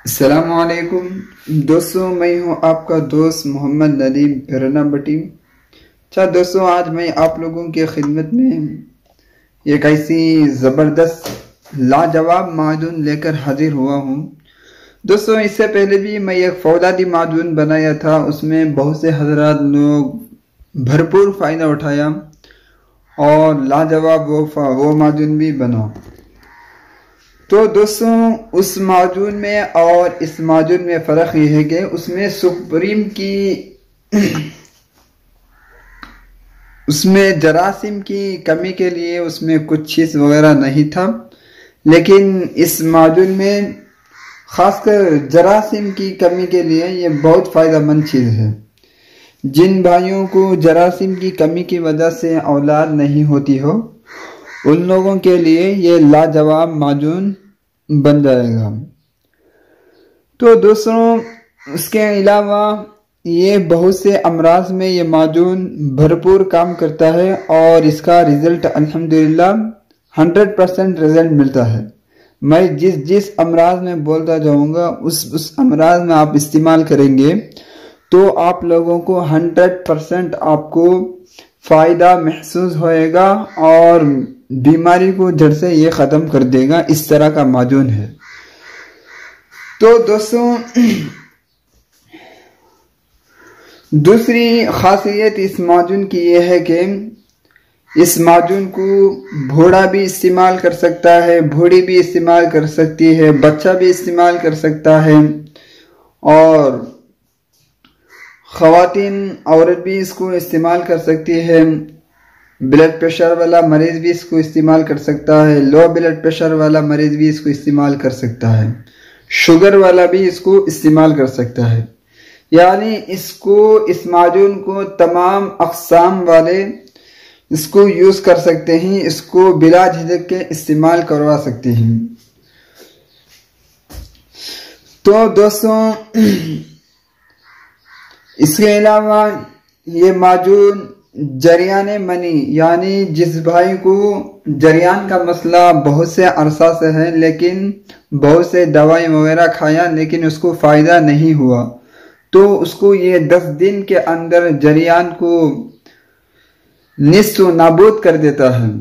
السلام علیکم دوستوں، میں ہوں آپ کا دوست محمد ندیم پیرنا بٹی۔ دوستوں، آج میں آپ لوگوں کی خدمت میں ایک ایسی زبردست لاجواب معجون لے کر حاضر ہوا ہوں۔ دوستوں، اس سے پہلے بھی میں ایک فولادی معجون بنایا تھا، اس میں بہت سے حضرات لوگ بھرپور فائدہ اٹھایا اور لاجواب وہ معجون بھی بنا۔ تو دوستوں، اس معجون میں اور اس معجون میں فرق یہ ہے کہ اس میں سپریم کی اس میں جراثیم کی کمی کے لیے اس میں کچھ چیز وغیرہ نہیں تھا، لیکن اس معجون میں خاص کر جراثیم کی کمی کے لیے یہ بہت فائدہ مند چیز ہے۔ جن بھائیوں کو جراثیم کی کمی کی وجہ سے اولاد نہیں ہوتی ہو، ان لوگوں کے لیے یہ لاجواب معجون بن جائے گا۔ تو دوستوں، اس کے علاوہ یہ بہت سے امراض میں یہ معجون بھرپور کام کرتا ہے اور اس کا رزلٹ الحمدللہ 100% رزلٹ ملتا ہے۔ میں جس امراض میں بولتا جاؤں گا اس امراض میں آپ استعمال کریں گے تو آپ لوگوں کو 100% آپ کو فائدہ محسوس ہوئے گا اور بیماری کو جڑ سے یہ ختم کر دے گا۔ اس طرح کا معجون ہے۔ تو دوستوں، دوسری خاصیت اس معجون کی یہ ہے کہ اس معجون کو بوڑھا بھی استعمال کر سکتا ہے، بوڑھی بھی استعمال کر سکتی ہے، بچہ بھی استعمال کر سکتا ہے، اور خواتین عورت بھی اس کو استعمال کر سکتی ہے۔ بلڈ پریشر والا مریض بھی اس کو استعمال کر سکتا ہے، لو بلڈ پریشر والا مریض بھی اس کو استعمال کر سکتا ہے، شوگر والا بھی اس کو استعمال کر سکتا ہے۔ یعنی اس معجون کو تمام اقسام والے اس کو یوز کر سکتے ہیں، اس کو بلا جھجک کے استعمال کروا سکتے ہیں۔ تو دوستوں، اس کے علاوہ یہ معجون جریان منی، یعنی جس بھائی کو جریان کا مسئلہ بہت سے عرصہ سے ہے، لیکن بہت سے دوائی وغیرہ کھایا لیکن اس کو فائدہ نہیں ہوا، تو اس کو یہ 10 دن کے اندر جریان کو نصف و نابود کر دیتا ہے۔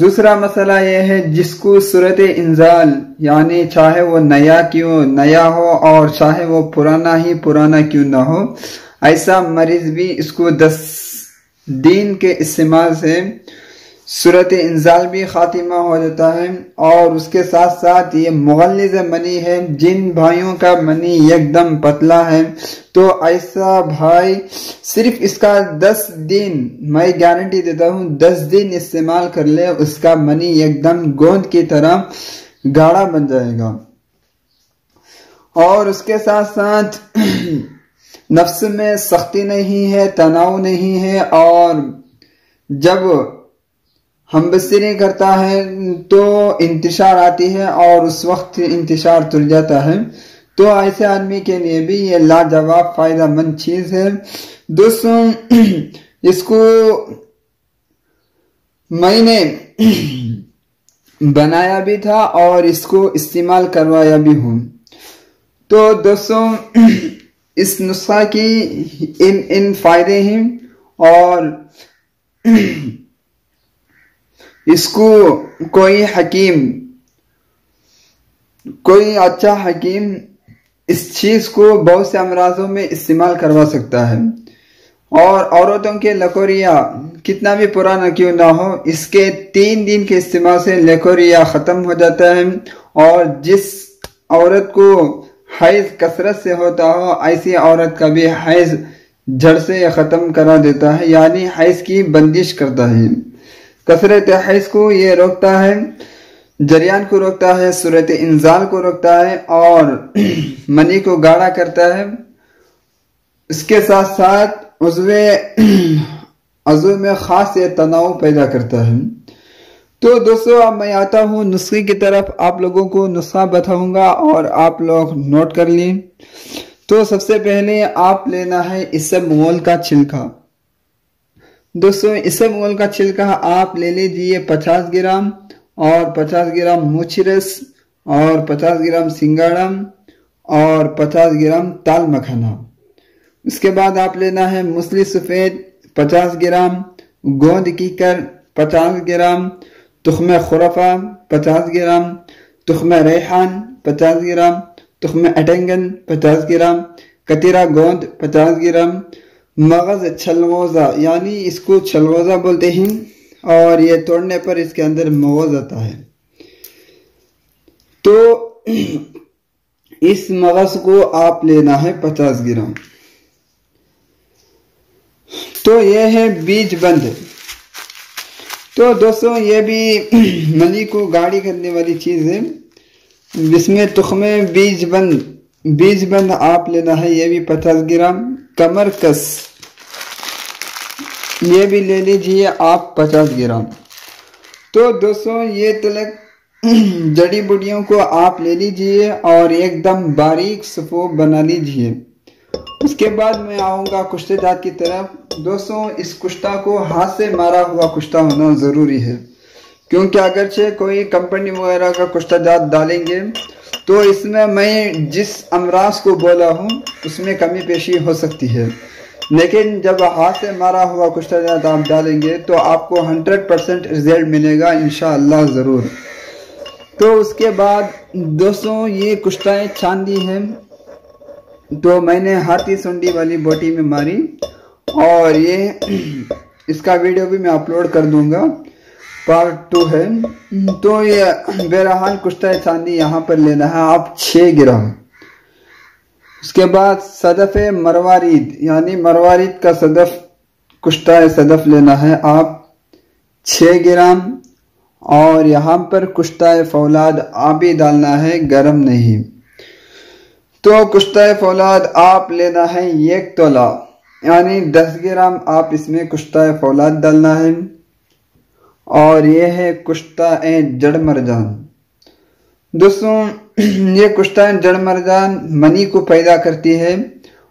دوسرا مسئلہ یہ ہے جس کو صورت انزال، یعنی چاہے وہ نیا ہو اور چاہے وہ پرانا کیوں نہ ہو، ایسا مریض بھی اس کو 10 دن کے استعمال سے صورت انزال بھی خاتمہ ہو جاتا ہے۔ اور اس کے ساتھ ساتھ یہ مغلظ منی ہے، جن بھائیوں کا منی ایک دم پتلا ہے تو ایسا بھائی صرف اس کا 10 دن، میں گارنٹی دیتا ہوں 10 دن استعمال کر لے، اس کا منی ایک دم گوند کی طرح گاڑھا بن جائے گا۔ اور اس کے ساتھ ساتھ نفس میں سختی نہیں ہے، تناؤ نہیں ہے، اور جب ہم بستری کرتا ہے تو انتشار آتی ہے اور اس وقت انتشار تر جاتا ہے، تو ایسے آدمی کے لیے بھی یہ لاجواب فائدہ مند چیز ہے۔ دوستوں، اس کو میں نے بنایا بھی تھا اور اس کو استعمال کروایا بھی ہوں۔ تو دوستوں، اس نسخہ کی ان فائدے ہیں، اور اس کو کوئی اچھا حکیم اس چیز کو بہت سے امراضوں میں استعمال کروا سکتا ہے۔ اور عورتوں کے لکوریا کتنا بھی پرانا کیوں نہ ہو، اس کے 3 دن کے استعمال سے لکوریا ختم ہو جاتا ہے، اور جس عورت کو حیض کثرت سے ہوتا ہو، ایسی عورت کا بھی حیض جڑ سے ختم کرا دیتا ہے، یعنی حیض کی بندش کرتا ہے۔ کثرت حیض کو یہ روکتا ہے، جریان کو روکتا ہے، صورت انزال کو روکتا ہے، اور منی کو گاڑھا کرتا ہے۔ اس کے ساتھ ساتھ عضو میں خاص یہ تناؤ پیدا کرتا ہے۔ تو دوستو، اب میں آتا ہوں نسخے کی طرف، آپ لوگوں کو نسخہ بتاؤں گا اور آپ لوگ نوٹ کر لیں۔ تو سب سے پہلے آپ لینا ہے اسمغول کا چھلکا۔ دوستو، اسمغول کا چھلکا آپ لے لیجئے 50 گرام، اور 50 گرام موچی رس، اور 50 گرام سنگاڑا، اور 50 گرام تال مکھانا۔ اس کے بعد آپ لینا ہے موسلی سفید 50 گرام، گوند کیکر 50 گرام، تخم خرفہ 50 گرام، تخم ریحان 50 گرام، تخم اٹنگن 50 گرام، کتیرا گوند 50 گرام، مغز چھلغوزہ یعنی اس کو چھلغوزہ بولتے ہیں، اور یہ توڑنے پر اس کے اندر مغز آتا ہے۔ تو اس مغز کو آپ لینا ہے 50 گرام۔ تو یہ ہے بیج بند۔ تو دوستوں یہ بھی منی کو گاڑی کرنے والی چیز ہے۔ اس میں تخم بیج بند آپ لینا ہے، یہ بھی 50 گرام۔ کمر کس یہ بھی لے لیجئے آپ 50 گرام۔ تو دوستوں یہ تلک جڑی بوٹیوں کو آپ لے لیجئے اور ایک دم باریک صفو بنا لیجئے۔ اس کے بعد میں آؤں گا کشتے جات کی طرف۔ دوستوں اس کشتہ کو ہاتھ سے مارا ہوا کشتہ ہونا ضروری ہے، کیونکہ اگرچہ کوئی کمپنی وغیرہ کا کشتہ جات ڈالیں گے تو اس میں جس امراض کو بولا ہوں اس میں کمی پیشی ہو سکتی ہے، لیکن جب ہاتھ سے مارا ہوا کشتہ جات آپ ڈالیں گے تو آپ کو 100% رزلٹ ملے گا انشاءاللہ ضرور۔ تو اس کے بعد دوستوں یہ کشتہ چاندی ہے، تو میں نے ہاتھی سنڈی والی بوٹی میں ماری، اور یہ اس کا ویڈیو بھی میں اپلوڈ کر دوں گا، پارٹ 2 ہے۔ تو یہ بہرحال کشتہ چاندی یہاں پر لینا ہے آپ 6 گرام۔ اس کے بعد صدف مروارید یعنی مروارید کا صدف، کشتہ صدف لینا ہے آپ 6 گرام، اور یہاں پر کشتہ فولاد آبی ڈالنا ہے، گرم نہیں۔ تو کشتہ فولاد آپ لینا ہے 1 تولہ یعنی 10 گرام، آپ اس میں کشتہ فولاد ڈالنا ہے۔ اور یہ ہے کشتہ جڑ مرجان۔ دوستوں یہ کشتہ جڑ مرجان منی کو پیدا کرتی ہے،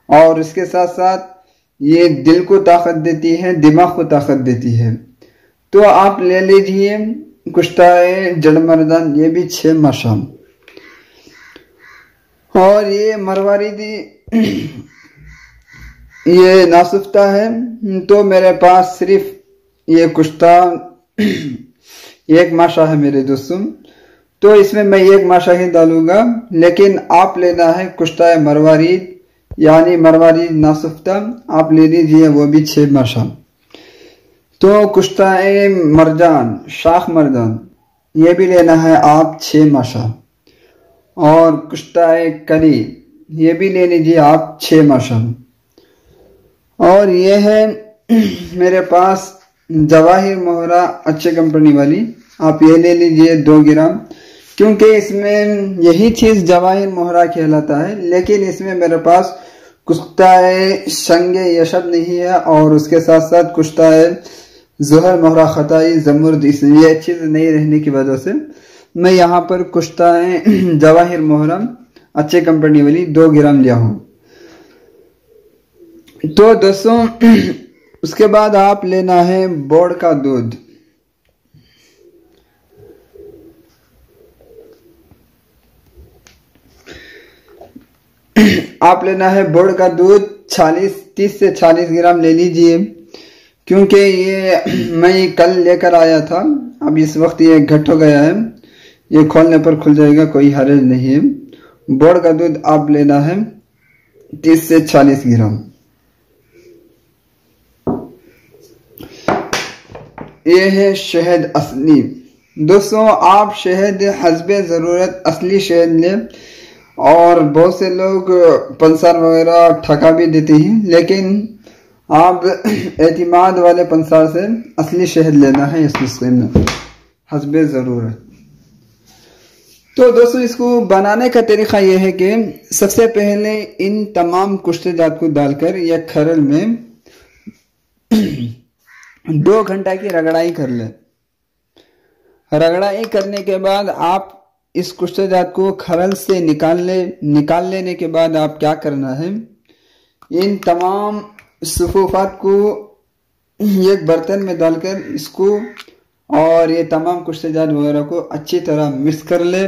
اور اس کے ساتھ ساتھ یہ دل کو طاقت دیتی ہے، دماغ کو طاقت دیتی ہے۔ تو آپ لے لیجئے کشتہ جڑ مرجان، یہ بھی 6 ماشا۔ اور یہ مرواریدی یہ ناسفتہ ہے، تو میرے پاس صرف یہ کشتہ 1 ماشا ہے میرے دوستوں، تو اس میں 1 ماشا ہی ڈالوں گا، لیکن آپ لینا ہے کشتہ مروارید یعنی مروارید ناسفتہ، آپ لے لیجئے وہ بھی 6 ماشا۔ تو کشتہ مرجان شاخ مرجان یہ بھی لینا ہے آپ 6 ماشا، اور کشتہ کلی یہ بھی لے لیجئے آپ 6 ماشا۔ اور یہ ہے میرے پاس جواہر مہرہ اچھے کمپنی والی، آپ یہ لے لیجئے 2 گرام، کیونکہ اس میں یہی چیز جواہر مہرہ کہلاتا ہے، لیکن اس میں میرے پاس کشتہ شنگ یشب نہیں ہے، اور اس کے ساتھ ساتھ کشتہ زہر مہرہ خطائی زمرد، اس یہ چیز نہیں رہنے کی وجہ سے میں یہاں پر کشتہ جواہر مہرہ اچھے کمپنی والی 2 گرام لیا ہوں۔ تو دوستوں اس کے بعد آپ لینا ہے بوڑ کا دودھ۔ آپ لینا ہے بوڑ کا دودھ 30 سے 40 گرام لے لیجئے، کیونکہ یہ میں کل لے کر آیا تھا، اب اس وقت یہ گھٹ ہو گیا ہے، یہ کھولنے پر کھل جائے گا، کوئی حرج نہیں ہے۔ بوڑ کا دودھ آپ لینا ہے 30 سے 40 گرام۔ یہ ہے شہد اصلی۔ دوستوں آپ شہد حسب ضرورت اصلی شہد لیں، اور بہت سے لوگ پنسار وغیرہ ٹھکا بھی دیتے ہیں، لیکن آپ اعتماد والے پنسار سے اصلی شہد لینا ہے اس نسخے میں حسب ضرورت۔ تو دوستوں اس کو بنانے کا طریقہ یہ ہے کہ سب سے پہلے ان تمام کشتے جات کو ڈال کر یک کھرل میں 2 گھنٹہ کی رگڑائی کر لیں۔ رگڑائی کرنے کے بعد آپ اس کشتے جات کو کھرل سے نکال لینے کے بعد آپ کیا کرنا ہے، ان تمام صفوفات کو ایک برتن میں ڈال کر اس کو اور یہ تمام کشتے جات وغیرہ کو اچھی طرح مکس کر لیں۔